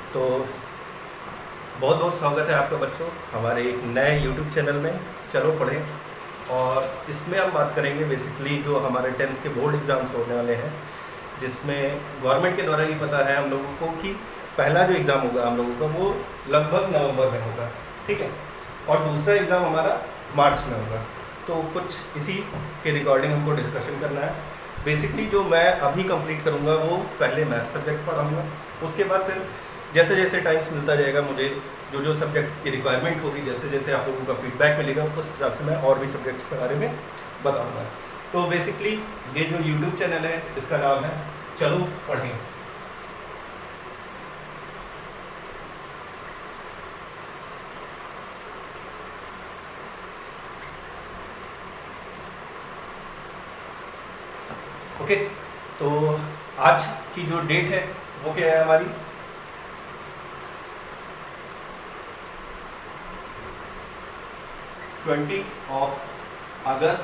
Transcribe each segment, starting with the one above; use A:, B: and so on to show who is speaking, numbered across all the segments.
A: तो बहुत बहुत स्वागत है आपका बच्चों हमारे एक नए YouTube चैनल में। चलो पढ़ें। और इसमें हम बात करेंगे बेसिकली जो हमारे 10th के बोर्ड एग्ज़ाम्स होने वाले हैं, जिसमें गवर्नमेंट के द्वारा ही पता है हम लोगों को कि पहला जो एग्ज़ाम होगा हम लोगों का वो लगभग नवंबर में होगा, ठीक है, और दूसरा एग्ज़ाम हमारा मार्च में होगा। तो कुछ इसी के रिकॉर्डिंग हमको डिस्कशन करना है। बेसिकली जो मैं अभी कंप्लीट करूँगा वो पहले मैथ सब्जेक्ट पढ़ाऊँगा, उसके बाद फिर जैसे जैसे टाइम्स मिलता जाएगा मुझे जो जो सब्जेक्ट्स की रिक्वायरमेंट होगी, जैसे जैसे आप लोगों का फीडबैक मिलेगा उस हिसाब से मैं और भी सब्जेक्ट्स के बारे में बताऊँगा। तो बेसिकली ये जो यूट्यूब चैनल है इसका नाम है चलो पढ़ें। ओके, तो आज की जो डेट है वो क्या है हमारी 20 अगस्त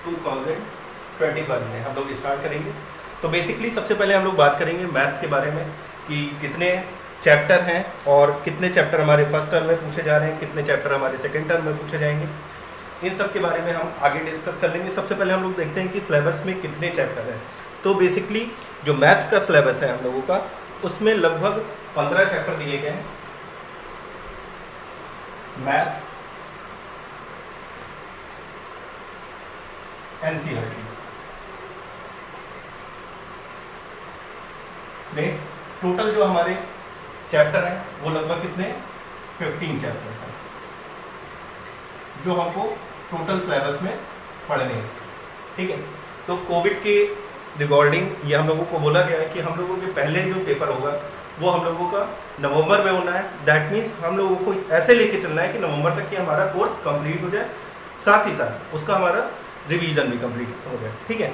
A: 2021 में हम लोग स्टार्ट करेंगे। तो बेसिकली सबसे पहले हम लोग बात करेंगे मैथ्स के बारे में कि कितने चैप्टर हैं और कितने चैप्टर हमारे फर्स्ट टर्म में पूछे जा रहे हैं, कितने चैप्टर हमारे सेकेंड टर्म में पूछे जाएंगे। इन सब के बारे में हम आगे डिस्कस कर लेंगे। सबसे पहले हम लोग देखते हैं कि सिलेबस में कितने चैप्टर हैं। तो बेसिकली जो मैथ्स का सिलेबस है हम लोगों का उसमें लगभग 15 चैप्टर दिए गए हैं। मैथ्स एनसीईआरटी में टोटल जो हमारे चैप्टर हैं वो लगभग कितने 15 चैप्टर्स हैं जो हमको टोटल सिलेबस में पढ़ने हैं, ठीक है। तो कोविड के रिगार्डिंग ये हम लोगों को बोला गया है कि हम लोगों के पहले जो पेपर होगा वो हम लोगों का नवंबर में होना है। दैट मीन्स हम लोगों को ऐसे लेके चलना है कि नवंबर तक कि हमारा कोर्स कंप्लीट हो जाए, साथ ही साथ उसका हमारा रिवीजन भी कंप्लीट हो जाए, ठीक है।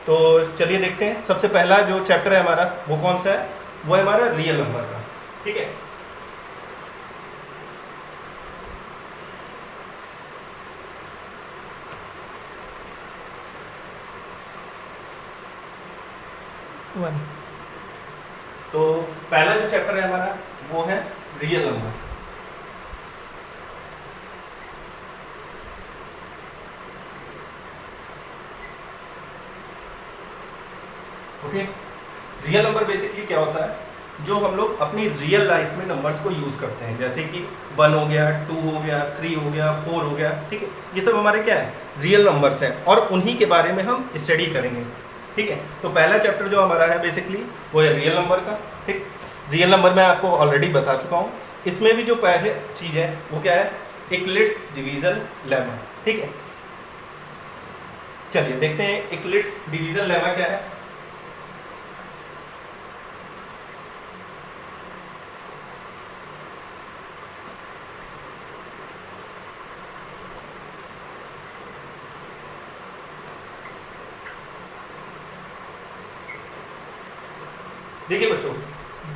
A: तो चलिए देखते हैं। सबसे पहला जो चैप्टर है हमारा वो कौन सा है, वो है हमारा रियल नंबर का, ठीक है। तो पहला जो चैप्टर है हमारा वो है real number. Okay, real number basically क्या होता है, जो हम लोग अपनी रियल लाइफ में नंबर्स को यूज करते हैं, जैसे कि 1 हो गया, 2 हो गया, 3 हो गया, 4 हो गया, ठीक है। ये सब हमारे क्या है, रियल नंबर्स हैं और उन्हीं के बारे में हम स्टडी करेंगे, ठीक है। तो पहला चैप्टर जो हमारा है बेसिकली वो है रियल नंबर का, ठीक। रियल नंबर मैं आपको ऑलरेडी बता चुका हूँ। इसमें भी जो पहले चीज़ है वो क्या है, इक्लिप्स डिवीजन लेमा, ठीक है। चलिए देखते हैं इक्लिप्स डिवीजन लेमा क्या है। देखिए बच्चों,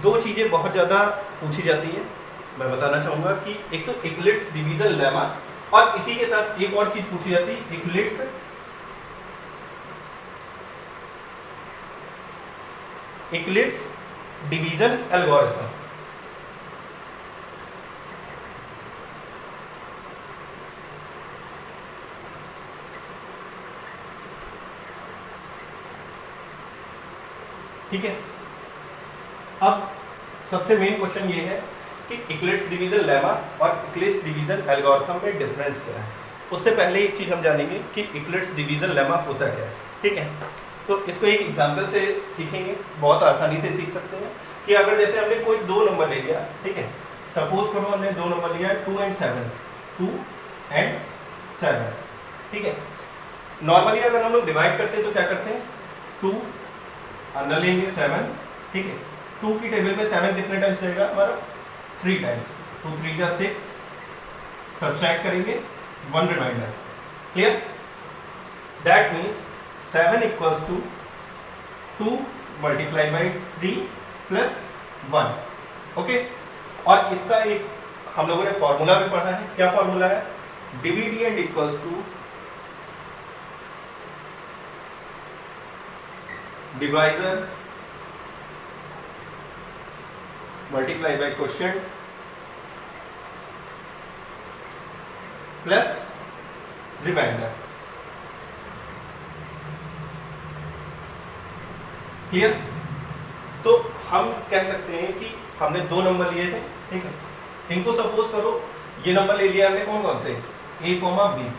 A: दो चीज़ें बहुत ज़्यादा पूछी जाती है। मैं बताना चाहूँगा कि एक तो इक्लिप्स डिवीजन लेमा और इसी के साथ एक और चीज़ पूछी जाती है, इक्लिप्स डिवीजन एल्गोरिथम। ठीक है। अब सबसे मेन क्वेश्चन ये है कि इक्लिप्स डिवीजन लेमा और इक्लिप्स डिवीजन एल्गोरिथम में डिफरेंस क्या है। उससे पहले एक चीज़ हम जानेंगे कि इक्लिप्स डिवीजन लेमा होता क्या है, ठीक है। तो इसको एक एग्जांपल से सीखेंगे, बहुत आसानी से सीख सकते हैं कि अगर जैसे हमने कोई 2 नंबर ले लिया, ठीक है। सपोज करो हमने 2 नंबर लिया 2 एंड 7, ठीक है। नॉर्मली अगर हम लोग डिवाइड करते हैं तो क्या करते हैं, 2 अंदर लेंगे 7, ठीक है। 2 की टेबल में 7 कितने टाइम्स जाएगा हमारा, 3 टाइम्स। 2 3 जा 6, सब्ट्रैक्ट करेंगे 1 remainder, clear. That means 7 equals to 2 multiply by 3 plus 1, okay. और इसका एक हम लोगों ने फॉर्मूला भी पढ़ा है। क्या फॉर्मूला है, dividend equals to divisor multiply by quotient plus remainder. Clear? तो हम कह सकते हैं कि हमने दो नंबर लिए थे, ठीक है, इनको सपोज करो ये नंबर ले लिया हमने कौन कौन से, a, b।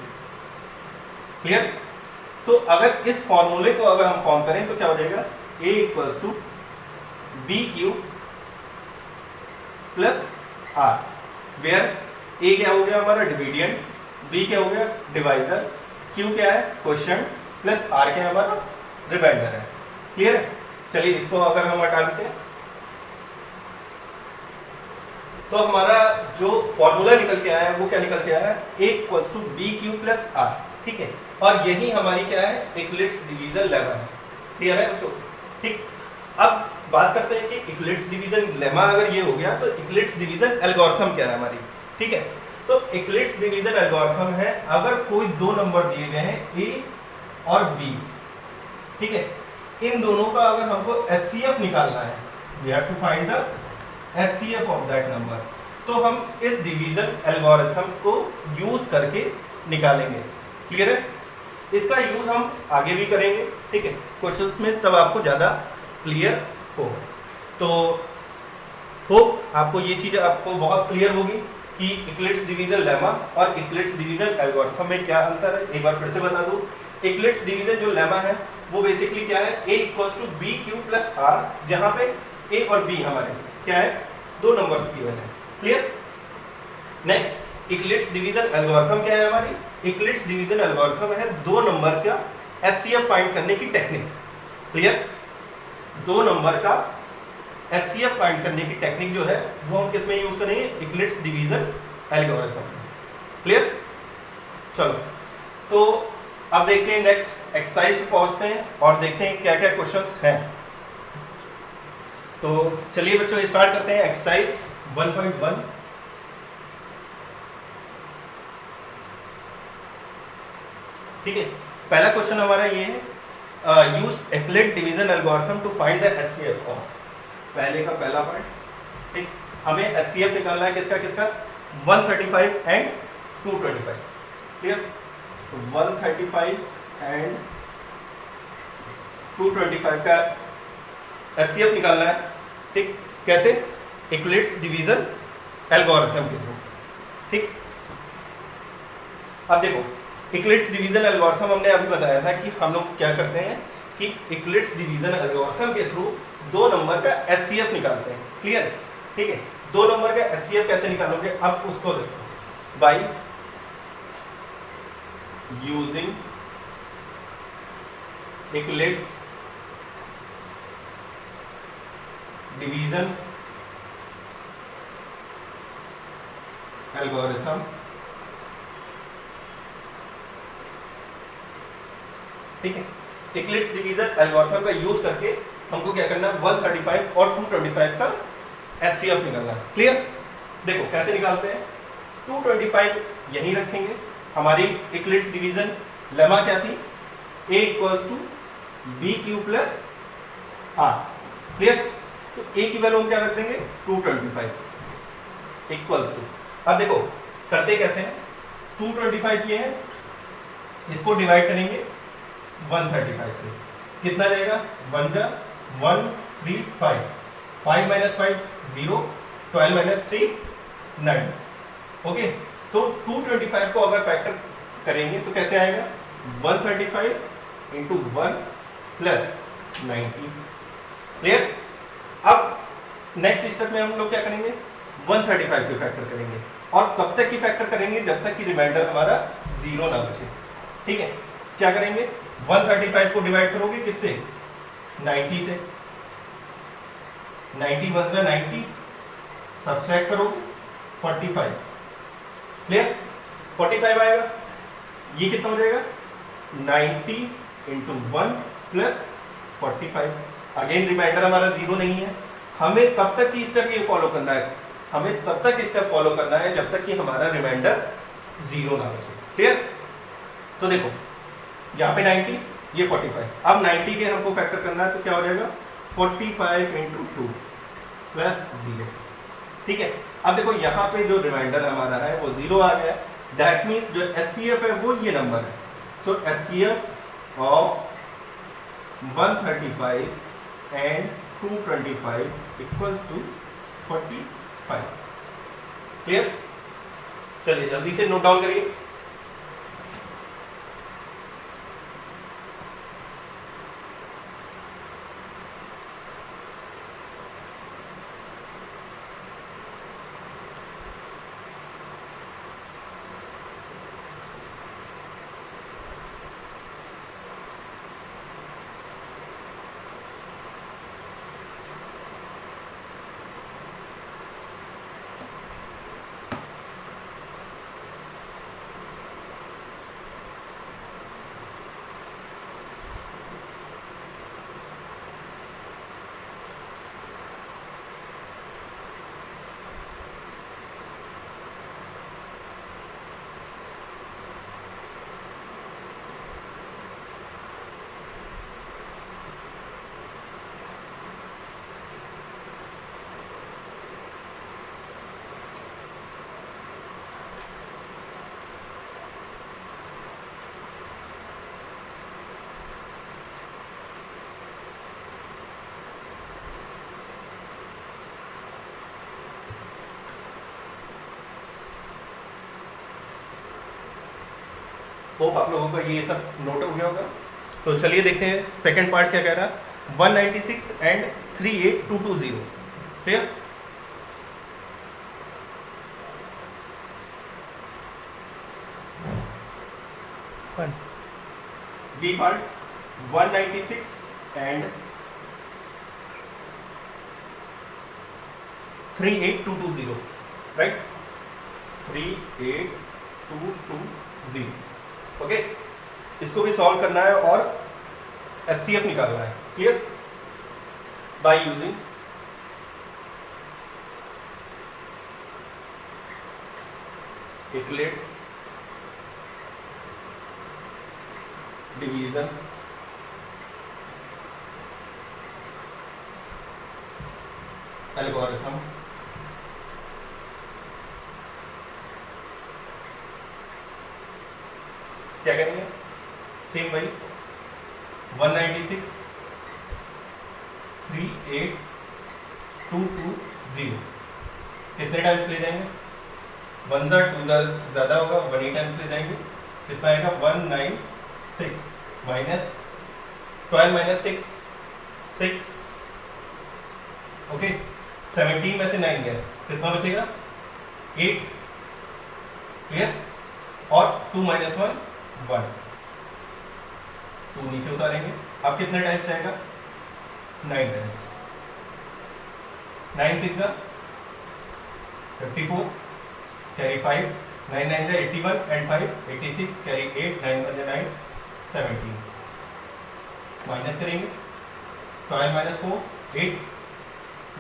A: क्लियर? तो अगर इस फॉर्मूले को अगर हम फॉर्म करें तो क्या हो जाएगा, a equals to b q plus r, where a क्या हो गया हमारा डिविडेंड, b क्या हो गया डिवाइजर, q क्या है क्वोशिएंट, प्लस r क्या है हमारा रिमाइंडर है। क्लियर है? चलिए इसको अगर हम हटा देते हैं तो हमारा जो फॉर्मूला निकल के आया है वो क्या निकल के आया है, a equals to b q plus r. ठीक है, और यही हमारी क्या है, इक्लिप्स डिवीजन लेमा है। क्लियर है बच्चों? ठीक, अब बात करते हैं कि इक्लिप्स डिवीजन लेमा अगर ये हो गया तो इक्लिप्स डिवीजन एल्गोरिथम क्या है हमारी। ठीक है, तो इक्लिप्स डिवीजन एल्गोरिथम है अगर कोई दो नंबर दिए गए हैं a और b, ठीक है, इन दोनों का अगर हमको HCF निकालना है, we have to find the HCF of that number, तो हम इस डिवीजन एल्गोरिथम को यूज करके निकालेंगे। क्लियर है? इसका यूज हम आगे भी करेंगे, ठीक है, क्वेश्चंस में, तब आपको ज्यादा क्लियर होगा। तो होप आपको ये चीज आपको बहुत क्लियर होगी कि इक्लिप्स डिवीजन लेमा और इक्लिप्स डिवीजन एल्गोरिथम में क्या अंतर है। एक बार फिर से बता दूं, इक्लिप्स डिवीजन जो लेमा है वो बेसिकली क्या है, a equals to b q plus r, जहां पे a और b हमारे क्या है, दो नंबर्स गिवन है। Clear? Next, Euclid's division algorithm क्या है हमारी, इक्लिप्स डिवीजन एल्गोरिथम है दो नंबर का HCF फाइंड करने की टेक्निक। क्लियर? दो नंबर का HCF फाइंड करने की टेक्निक जो है वो हम किस में यूज करेंगे, इक्लिप्स डिवीजन एल्गोरिथम में। क्लियर? चलो, तो अब देखते हैं नेक्स्ट एक्सरसाइज पे पहुंचते हैं और देखते हैं क्या क्या क्वेश्चंस हैं। तो चलिए बच्चों स्टार्ट करते हैं एक्सरसाइज 1.1। ठीक है, पहला क्वेश्चन हमारा ये है, use Euclid's division algorithm to find the HCF of, पहले का पहला पार्ट। ठीक, हमें HCF निकालना है किसका किसका, 135 एंड 225। क्लियर? 135 एंड 225 का HCF निकालना है। ठीक, कैसे, इक्लिप्स डिवीजन एल्गोरिथम के थ्रू। ठीक, अब देखो इक्लिप्स डिवीजन एल्गोरिथम हमने अभी बताया था कि हम लोग क्या करते हैं कि इक्लिप्स डिवीजन एल्गोरिथम के थ्रू दो नंबर का HCF निकालते हैं। क्लियर? ठीक है, दो नंबर का HCF कैसे निकालोगे, अब उसको देखो, by using Eclipse division algorithm. ठीक है, इक्लिप्स डिवीजन एल्गोरिथम का यूज करके हमको क्या करना है, 135 और 225 का HCF निकालना है। क्लियर? देखो कैसे निकालते हैं, 225 यहीं रखेंगे, हमारी इक्लिप्स डिवीजन लेमा क्या थी, a equals to b q plus r. Clear? तो a की वैल्यू हम क्या रख देंगे, 225 इक्वल्स टू, अब देखो करते कैसे हैं, 225 ये है, इसको डिवाइड करेंगे 135 से, कितना जाएगा, 1 जा 1 3 5, 5 माइनस 5 0, 12 माइनस 3 9। ओके, तो 225 को अगर फैक्टर करेंगे तो कैसे आएगा, 135 इंटू 1 प्लस 90। क्लियर? अब नेक्स्ट स्टेप में हम लोग क्या करेंगे, 135 की फैक्टर करेंगे, और कब तक की फैक्टर करेंगे, जब तक कि रिमाइंडर हमारा 0 ना बचे। ठीक है, क्या करेंगे, 135 को डिवाइड करोगे किससे, 90 से, 90 1 जा 90, सब्ट्रैक्ट करोगे 45। क्लियर? 45 आएगा, ये कितना हो जाएगा, 90 इंटू 1 प्लस 45। अगेन रिमाइंडर हमारा 0 नहीं है, हमें कब तक की स्टेप ये फॉलो करना है, हमें तब तक स्टेप फॉलो करना है जब तक कि हमारा रिमाइंडर 0 ना बचे। क्लियर? तो देखो यहाँ पे 90, ये 45, अब 90 के हमको फैक्टर करना है तो क्या हो जाएगा, 45 इंटू 2 प्लस 0। ठीक है। अब देखो यहाँ पे जो रिमाइंडर हमारा है वो 0 आ गया, दैट मीन्स जो HCF है वो ये नंबर है। So HCF of 135 and 225 equals to 45। Clear? चलिए जल्दी से नोट डाउन करिए। होप आप लोगों को ये सब नोट हो गया होगा। तो चलिए देखते हैं सेकंड पार्ट क्या कह रहा है। 196 and 38220। Clear? B part 196 and 38220, right? 38220। Okay, इसको भी सॉल्व करना है और HCF निकालना है। Clear? By using Euclid's division algorithm क्या करेंगे? सेम वही 196 38220 कितने टाइम्स ले जाएंगे? 1 ज़ा 2 ज़्यादा होगा, 1 ही टाइम्स ले जाएंगे। कितना आएगा? 196 माइनस 12 माइनस 6 6। ओके, 17 में से 9 गया, कितना बचेगा? 8। क्लियर? और 2 माइनस 1 1, 2 नीचे उतारेंगे। अब कितने टाइम्स आएगा? 9 times. 9 6 54, carry 5, 9 9 81 and 5 86, carry 8, 9 1 9 17। Minus करेंगे 12 माइनस 4 8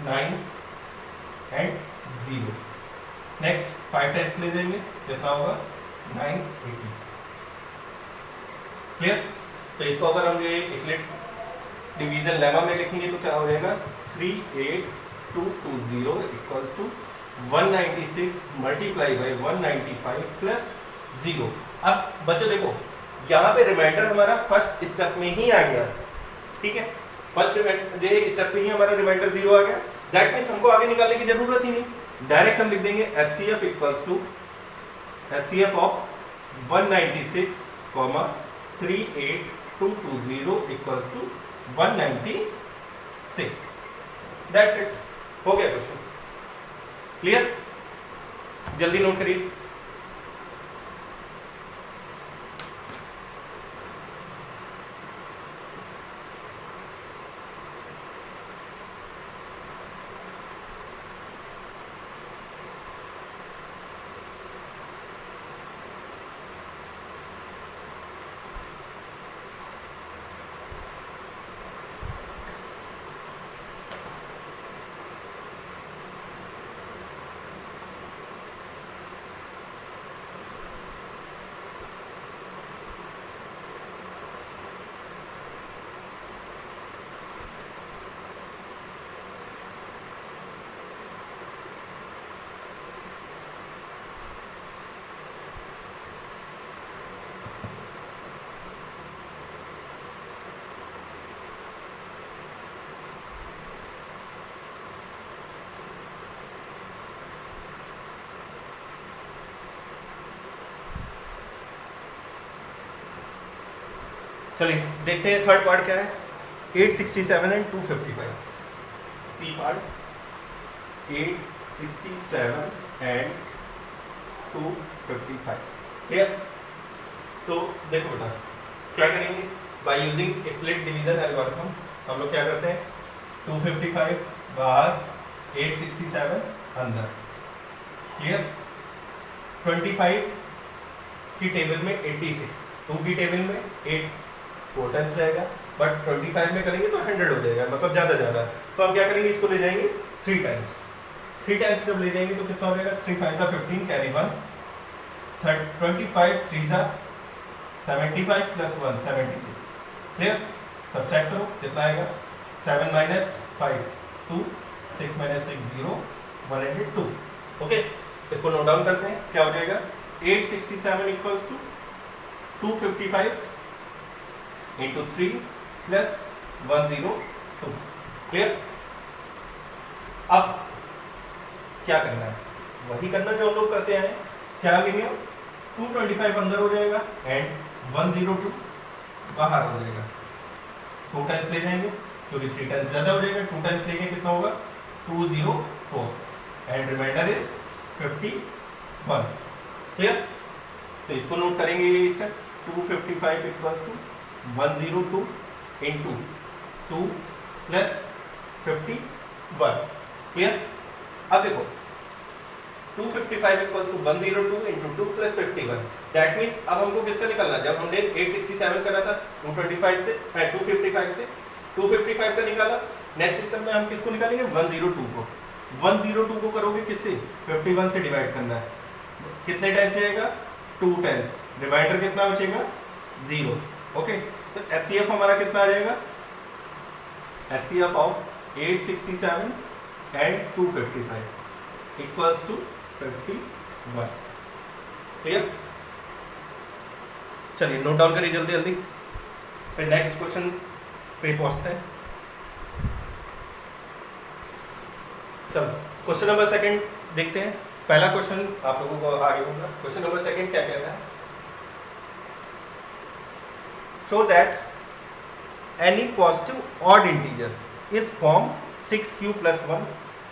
A: 9 एंड 0। नेक्स्ट 5 टाइम्स ले जाएंगे, कितना होगा? 980। क्लियर? तो इसको अगर हम ये Euclid's डिवीजन लेमा में लिखेंगे तो क्या हो जाएगा? 38220 equals to 196 multiply by 195 plus 0। अब बच्चों देखो, यहाँ पे रिमाइंडर हमारा फर्स्ट स्टेप में ही आ गया। ठीक है, फर्स्ट स्टेप में ही हमारा रिमाइंडर 0 आ गया। दैट मीन्स हमको आगे निकालने की जरूरत ही नहीं, डायरेक्ट हम लिख देंगे HCF equals to HCF of 196, 38220 equals to 196। That's it, हो गया क्वेश्चन। क्लियर? जल्दी नोट करिए। चलिए देखते हैं थर्ड पार्ट क्या है, 867 and 255। C part 867 and 255, clear. तो देखो बेटा क्या करेंगे, by using split division algorithm हम लोग क्या करते हैं, 255 बाहर 867 अंदर, क्लियर। 25 की टेबल में 86, 2 की टेबल में 8 4 टाइम्स जाएगा, बट 25 में करेंगे तो 100 हो जाएगा, मतलब ज़्यादा जा रहा है। तो हम क्या करेंगे, इसको ले जाएंगे 3 टाइम्स। 3 टाइम्स जब ले जाएंगे तो कितना हो जाएगा, 3 5 जा 15 कैरी 1, 25 3 जा 75 प्लस 1 76, क्लियर। सब्ट्रैक्ट करो कितना आएगा, 7 माइनस 5 2, 6 माइनस 6 0, 102। ओके, इसको नोट डाउन करते हैं, क्या हो जाएगा, 867 equals to 255 into 3 plus 102, clear. अब क्या करना है, वही करना जो हम लोग करते हैं, क्या लेंगे, 225 अंदर हो जाएगा एंड 102 बाहर हो जाएगा। 2 टाइम्स ले जाएंगे क्योंकि 3 टाइम्स ज्यादा हो जाएगा, 2 टाइम्स लेंगे कितना होगा, 204 एंड रिमाइंडर इज 51, क्लियर। तो इसको नोट करेंगे ये step, 255 equals to 102 into 2 plus 51, clear. अब देखो 255 equals to 102 into 2 plus 51, that means अब हमको किसका निकालना है, जब हमने 867 करा था 255 से 255 से 255 का निकाला, नेक्स्ट सिस्टम में हम किसको निकालेंगे, 102 को। 102 को करोगे किससे, 51 से डिवाइड करना है, कितने टाइम्स जाएगा, 2 टाइम्स, रिमाइंडर कितना बचेगा, 0। ओके, तो HCF हमारा कितना आ जाएगा, HCF of 867 and 255 equals to 51, clear. चलिए नोट डाउन करिए जल्दी जल्दी, फिर नेक्स्ट क्वेश्चन पे पहुंचते हैं। चलो क्वेश्चन नंबर सेकंड देखते हैं। पहला क्वेश्चन आप लोगों को आगे होगा। क्वेश्चन नंबर सेकंड क्या कह रहा है, show that any positive odd integer is form 6q plus 1,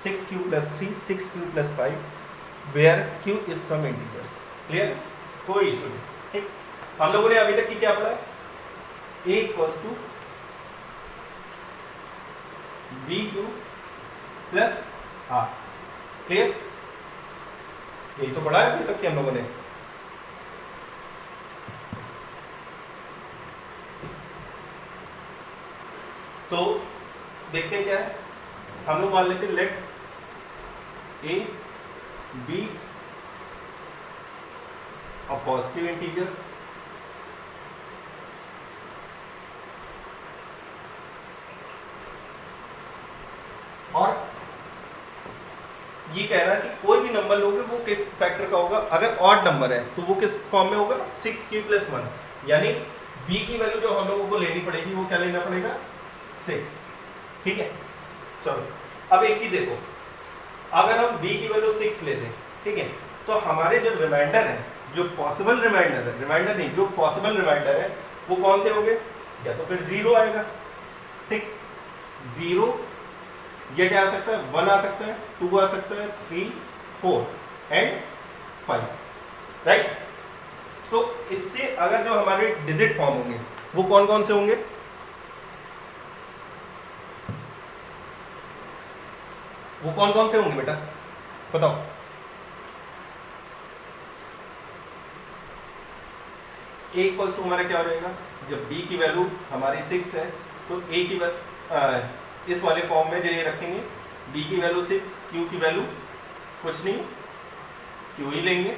A: 6q plus 3, 6q plus 5 where q is some integers, clear, कोई इशू नहीं, ठीक। हम लोगों ने अभी तक की क्या पढ़ा, a equals to bq plus r, clear, यही तो पढ़ा है अभी तक कि हम लोगों ने। तो देखते हैं क्या है, हम लोग मान लेते हैं late a be a positive integer और ये कह रहा है कि कोई भी नंबर लोगे वो किस फैक्टर का होगा, अगर ऑड नंबर है तो वो किस फॉर्म में होगा, 6q प्लस 1, यानी b की वैल्यू जो हम लोगों को लेनी पड़ेगी वो क्या लेना पड़ेगा, 6, ठीक है। चलो अब एक चीज देखो, अगर हम b की वैल्यू 6 ले लें, ठीक है, तो हमारे जो रिमाइंडर है, जो पॉसिबल रिमाइंडर है, रिमाइंडर नहीं जो पॉसिबल रिमाइंडर है वो कौन से होंगे, या तो फिर 0 आएगा, ठीक, 0, ये क्या आ सकता है, 1 आ सकता है, 2 आ सकता है, 3 4 एंड 5, राइट। तो इससे अगर जो हमारे डिजिट फॉर्म होंगे वो कौन कौन से होंगे, वो कौन कौन से होंगे बेटा बताओ, a इक्वल्स टू हमारा क्या हो जाएगा, जब b की वैल्यू हमारी 6 है तो a की इस वाले फॉर्म में जो ये रखेंगे, b की वैल्यू 6, q की वैल्यू कुछ नहीं, q ही लेंगे,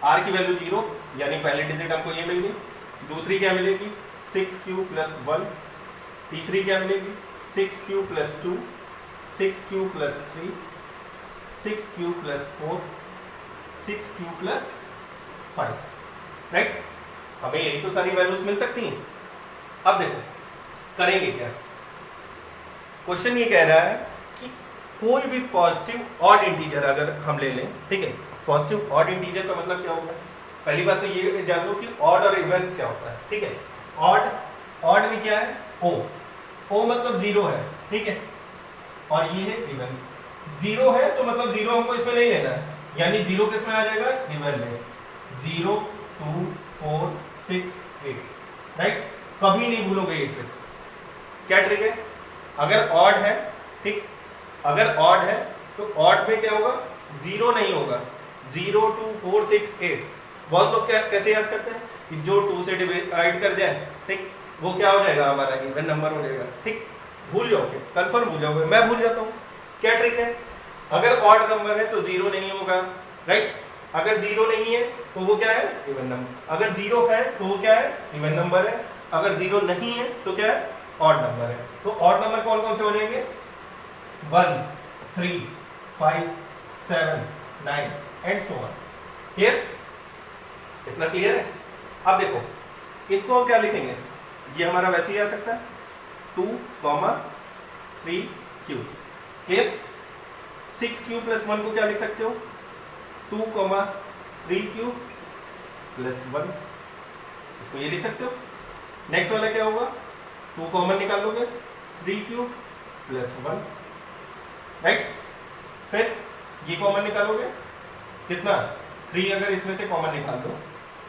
A: r की वैल्यू 0, यानी पहली डिजिट हमको ये मिल गई, दूसरी क्या मिलेगी 6q प्लस 1, तीसरी क्या मिलेगी 6q plus 2, 6q plus 3, 6q plus 4, 6q plus 5, right. हमें यही तो सारी वैल्यूज मिल सकती हैं। अब देखो करेंगे क्या, क्वेश्चन ये कह रहा है कि कोई भी पॉजिटिव ऑड इंटीजर अगर हम ले लें, ठीक है, पॉजिटिव ऑड इंटीजर का मतलब क्या होगा, पहली बात तो ये जान लो कि ऑड और इवन क्या होता है, ठीक है। ऑड ऑड में क्या है, ओ, ओ मतलब जीरो है, ठीक है, और ये है इवन। जीरो है तो मतलब जीरो हमको इसमें नहीं लेना है, यानी जीरो किस में आ जाएगा, इवन में। 0 2 4 6 8, राइट, कभी नहीं भूलोगे ये ट्रिक। क्या ट्रिक है, अगर ऑड है, ठीक, अगर ऑड है तो ऑड में क्या होगा, जीरो नहीं होगा, 0 2 4 6 8। बहुत लोग क्या कैसे याद करते हैं कि जो 2 से डिवाइड कर जाए, ठीक, वो क्या हो जाएगा, हमारा इवन नंबर हो जाएगा, ठीक, भूल जाओगे, कंफर्म भूल जाओगे, मैं भूल जाता हूँ। क्या ट्रिक है, अगर ऑड नंबर है तो जीरो नहीं होगा, राइट, अगर जीरो नहीं है तो वो क्या है, इवन नंबर, अगर जीरो है तो वो क्या है, इवन नंबर है, अगर जीरो नहीं है तो क्या है, ऑड नंबर है। तो ऑड नंबर कौन कौन से हो जाएंगे, 1 3 5 7 9 एंड सो ऑन। क्लियर, इतना क्लियर है। अब देखो इसको हम क्या लिखेंगे, ये हमारा वैसे ही आ सकता है 2 3 क्यू। क्लियर, 6 क्यू प्लस 1 को क्या लिख सकते हो, 2 3 क्यू प्लस 1, इसको ये लिख सकते हो। नेक्स्ट वाला क्या होगा, 2 कॉमन निकाल लोगे, 3 क्यू प्लस 1, राइट, फिर ये कॉमन निकालोगे, कितना, 3 अगर इसमें से कॉमन निकाल दो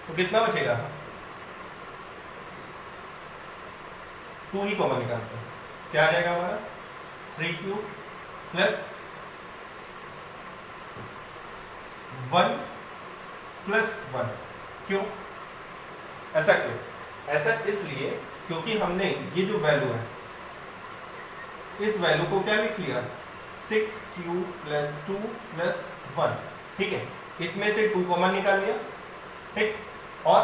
A: तो कितना बचेगा, 2 ही कॉमन निकालते हैं, क्या आ जाएगा हमारा, 3 क्यू प्लस 1 प्लस 1। क्यों ऐसा, क्यों ऐसा, इसलिए क्योंकि हमने ये जो वैल्यू है, इस वैल्यू को क्या लिख लिया, 6q प्लस 2 प्लस 1, ठीक है, इसमें से 2 कॉमन निकाल लिया, ठीक, और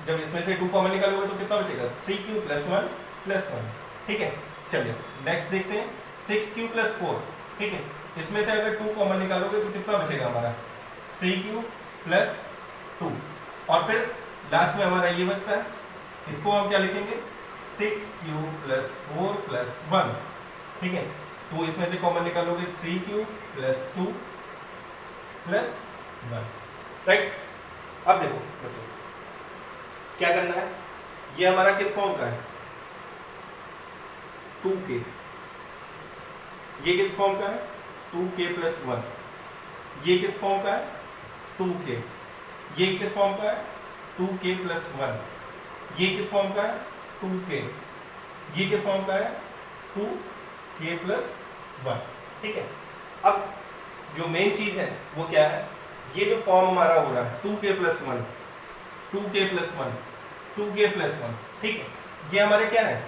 A: जब इसमें से 2 कॉमन निकालोगे तो कितना बचेगा, 3q प्लस 1 प्लस 1, ठीक है। चलिए नेक्स्ट देखते हैं, 6q प्लस 4, ठीक है, इसमें से अगर 2 कॉमन निकालोगे तो कितना बचेगा हमारा, 3q प्लस 2, और फिर लास्ट में हमारा ये बचता है, इसको हम क्या लिखेंगे, 6q प्लस 4 प्लस 1, ठीक है, तो इसमें से कॉमन निकालोगे 3q प्लस 2 प्लस 1, राइट। अब देखो बच्चों क्या करना है, ये हमारा किस फॉर्म का है, 2k, ये किस फॉर्म का है, 2k प्लस 1, ये किस फॉर्म का है, 2k, ये किस फॉर्म का है, 2k प्लस 1, ये किस फॉर्म का है, 2k, ये किस फॉर्म का है, 2k प्लस 1, ठीक है। अब जो मेन चीज है वो क्या है, ये जो फॉर्म हमारा हो रहा है 2k plus 1, 2k plus 1, 2k plus 1, ठीक है, ये हमारे क्या है,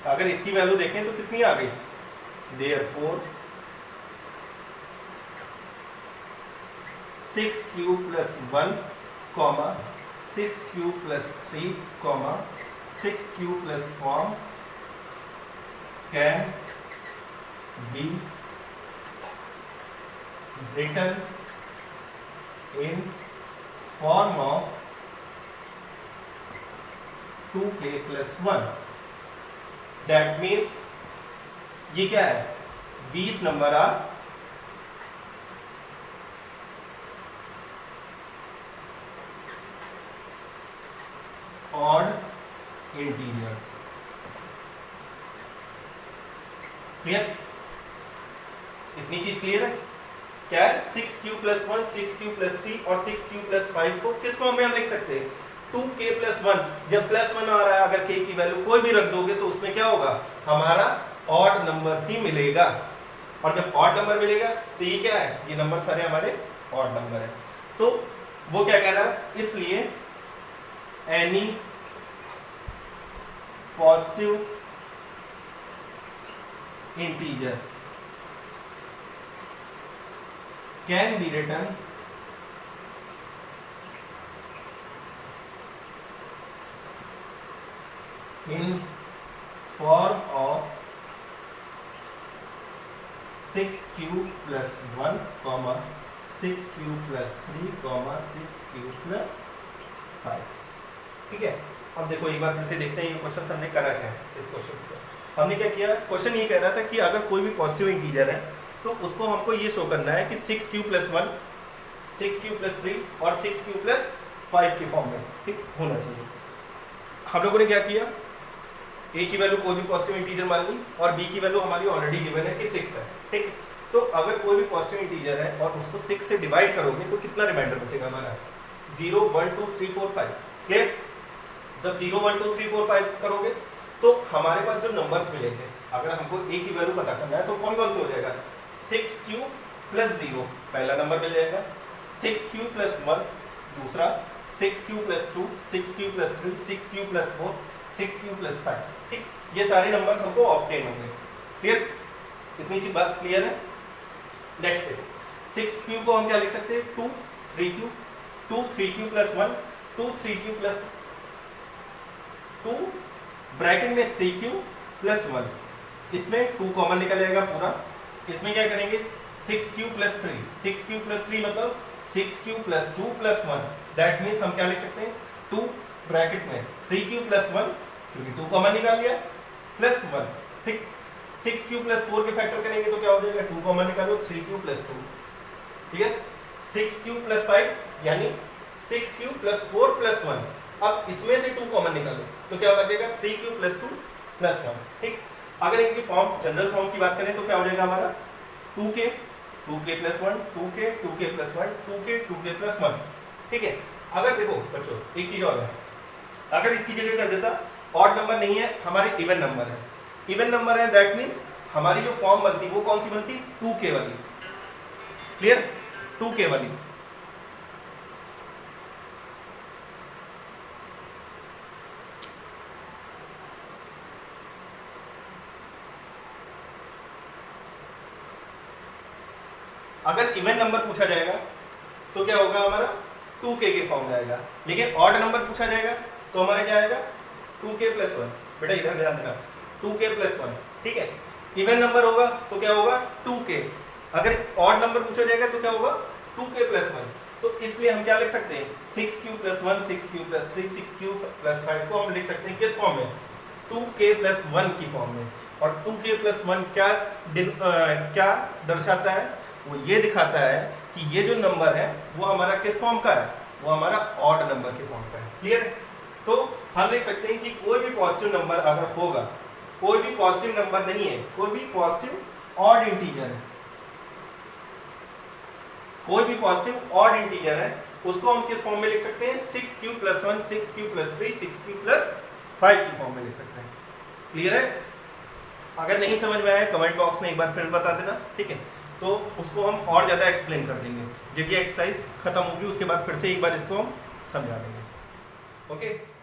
A: अगर इसकी वैल्यू देखें तो कितनी आ गई, therefore 6q plus 1, 6q plus 3, 6q plus 4 can be written in form of 2k plus 1, that means ये क्या है, these number are odd integers। Clear, इतनी चीज क्लियर है, क्या है, 6q प्लस 1, 6q प्लस 3 और 6q प्लस 5 को किस फॉर्म में हम लिख सकते हैं, 2k प्लस 1, जब प्लस 1 आ रहा है अगर k की वैल्यू कोई भी रख दोगे तो उसमें क्या होगा, हमारा ऑड नंबर ही मिलेगा, और जब ऑड नंबर मिलेगा तो ये क्या है, ये नंबर सारे हमारे ऑड नंबर है। तो वो क्या कह रहा है, इसलिए any positive integer can be written in form of 6q plus 1, 6q plus 3, 6q plus 5, ठीक है। अब देखो एक बार फिर से देखते हैं ये क्वेश्चन हमने करा क्या है। इस क्वेश्चन को हमने क्या किया, क्वेश्चन ये कह रहा था कि अगर कोई भी पॉजिटिव इंटीजर है तो उसको हमको ये शो करना है कि 6q प्लस 1, 6q प्लस 3 और 6q प्लस 5 के फॉर्म में ठीक होना चाहिए। हम लोगों ने क्या किया, ए की वैल्यू कोई भी पॉजिटिव इंटीजर मान ली और बी की वैल्यू हमारी ऑलरेडी गिवन है कि 6 है, ठीक है। तो अगर कोई भी पॉजिटिव इंटीजर है और उसको 6 से डिवाइड करोगे तो कितना रिमाइंडर बचेगा हमारा? 0 1 2 3 4 5। क्लियर? जब 0 1 2 3 4 5 करोगे तो हमारे पास जो नंबर्स मिलेंगे, अगर हमको ए की वैल्यू पता करना है तो कौन कौन से हो जाएगा? 6q प्लस 0 पहला नंबर मिल जाएगा, 6q प्लस 1 दूसरा, 6q plus 2, 6q plus 3, 6q plus 4, 6q plus 5, ठीक। ये सारे नंबर्स हमको ऑब्टेन होंगे। क्लियर? इतनी सी बात क्लियर है? नेक्स्ट है 6q को हम क्या लिख सकते हैं? 2 3q, 2 3q plus 1, 2 3q plus 2 bracket में 3q प्लस 1, इसमें 2 कॉमन निकल जाएगा पूरा। इसमें क्या करेंगे? 6q प्लस 3, 6q प्लस 3 मतलब 6q plus 2 plus 1, that means हम क्या लिख सकते हैं? 2 ब्रैकेट में 3q प्लस 1 क्योंकि 2 कॉमन निकाल लिया प्लस 1, ठीक। 6q प्लस 4 के फैक्टर करेंगे तो क्या हो जाएगा? 2 कॉमन निकालो, 3q प्लस 2, ठीक है। 6q प्लस 5 यानी 6q प्लस 4 प्लस 1। अब इसमें से 2 कॉमन निकालो तो क्या बचेगा? 3q प्लस 2 प्लस 1, ठीक। अगर इनकी फॉर्म जनरल फॉर्म की बात करें तो क्या हो जाएगा हमारा? 2k plus 1, 2k plus 1, 2k plus 1, ठीक है। अगर देखो बच्चों एक चीज और है, अगर इसकी जगह कर देता ऑड नंबर नहीं है, हमारे इवन नंबर है, इवन नंबर है, दैट मीन्स हमारी जो फॉर्म बनती वो कौन सी बनती? 2k वाली। क्लियर? 2k वाली। अगर इवन नंबर पूछा जाएगा तो क्या होगा हमारा? 2k के फॉर्म में आएगा, लेकिन ऑड नंबर पूछा जाएगा तो हमारा क्या आएगा? 2k plus 1। बेटा इधर ध्यान देना, 2k प्लस 1, ठीक है। इवन नंबर होगा तो क्या होगा? 2k। अगर ऑड नंबर पूछा जाएगा तो क्या होगा? 2k plus 1। तो इसलिए हम क्या लिख सकते हैं? 6q plus 1, 6q plus 3, 6q plus 5 को हम लिख सकते हैं किस फॉर्म में? 2k प्लस 1 की फॉर्म में। और 2k प्लस 1 क्या दर्शाता है? वो ये दिखाता है कि ये जो नंबर है वो हमारा किस फॉर्म का है? वो हमारा ऑड नंबर के फॉर्म का है। क्लियर? तो हम लिख सकते हैं कि कोई भी पॉजिटिव नंबर अगर होगा, कोई भी पॉजिटिव नंबर नहीं है, कोई भी पॉजिटिव ऑड इंटीजर है, कोई भी पॉजिटिव ऑड इंटीजर है, उसको हम किस फॉर्म में लिख सकते हैं? 6q plus 1, 6q plus 3, 6q plus 5 की फॉर्म में लिख सकते हैं। क्लियर है? अगर नहीं समझ में आया कमेंट बॉक्स में एक बार फिर बता देना, ठीक है। तो उसको हम और ज़्यादा एक्सप्लेन कर देंगे, जब ये एक्सरसाइज खत्म होगी उसके बाद फिर से एक बार इसको हम समझा देंगे। ओके।